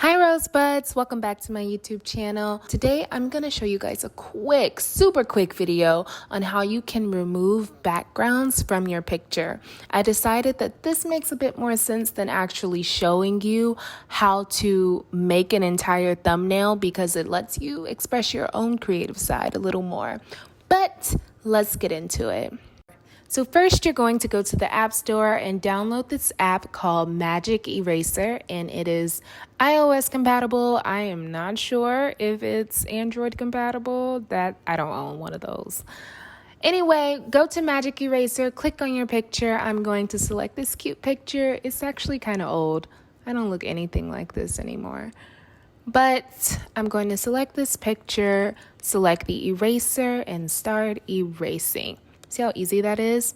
Hi Rosebuds, welcome back to my YouTube channel. Today I'm going to show you guys a quick, super quick video on how you can remove backgrounds from your picture. I decided that this makes a bit more sense than actually showing you how to make an entire thumbnail because it lets you express your own creative side a little more. But let's get into it. So first you're going to go to the App Store and download this app called Magic Eraser, and it is iOS compatible. I am not sure if it's Android compatible. That I don't own one of those. Anyway, go to Magic Eraser, click on your picture. I'm going to select this cute picture. It's actually kind of old. I don't look anything like this anymore. But I'm going to select this picture, select the eraser, and start erasing. See how easy that is?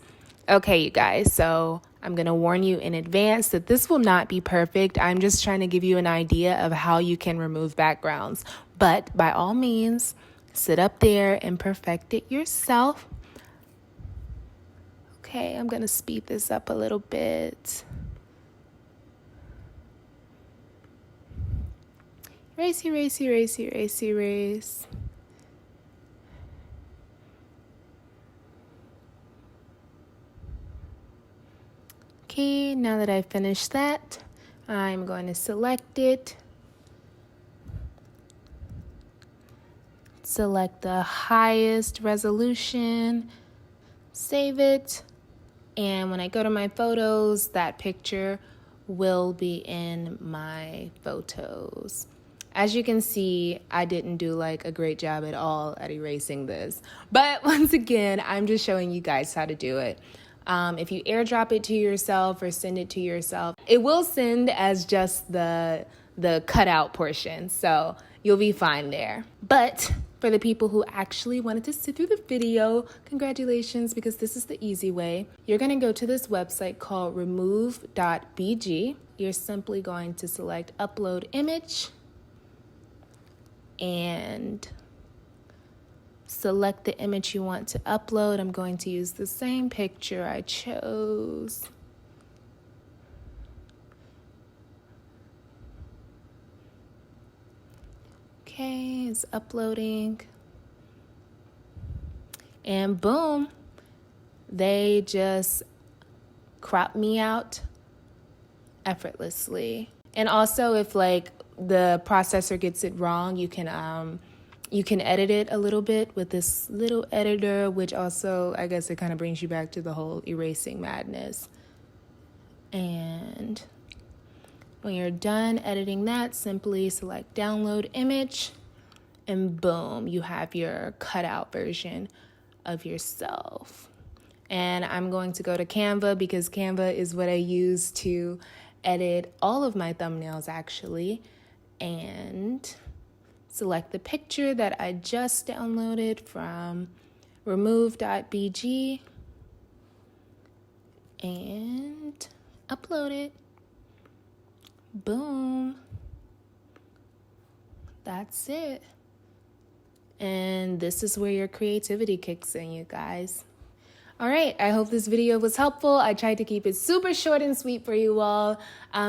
Okay, you guys, so I'm going to warn you in advance that this will not be perfect. I'm just trying to give you an idea of how you can remove backgrounds. But by all means, sit up there and perfect it yourself. Okay, I'm going to speed this up a little bit. Erase, erase, erase, erase, erase. Okay, now that I've finished that, I'm going to select it. Select the highest resolution, save it, and when I go to my photos, that picture will be in my photos. As you can see, I didn't do like a great job at all at erasing this, but once again, I'm just showing you guys how to do it. If you airdrop it to yourself or send it to yourself, it will send as just the cutout portion, so you'll be fine there. But for the people who actually wanted to sit through the video, congratulations, because this is the easy way. You're going to go to this website called remove.bg. You're simply going to select upload image and select the image you want to upload. I'm going to use the same picture I chose. Okay, it's uploading. And boom, they just crop me out effortlessly. And also if like the processor gets it wrong, you can edit it a little bit with this little editor, which also, I guess it kind of brings you back to the whole erasing madness. And when you're done editing that, simply select download image, and boom, you have your cutout version of yourself. And I'm going to go to Canva because Canva is what I use to edit all of my thumbnails actually. And select the picture that I just downloaded from remove.bg and upload it. Boom. That's it. And this is where your creativity kicks in, you guys. All right, I hope this video was helpful. I tried to keep it super short and sweet for you all.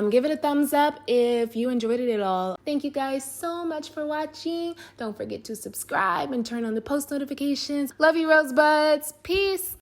Give it a thumbs up if you enjoyed it at all. Thank you guys so much for watching. Don't forget to subscribe and turn on the post notifications. Love you, Rosebuds. Peace.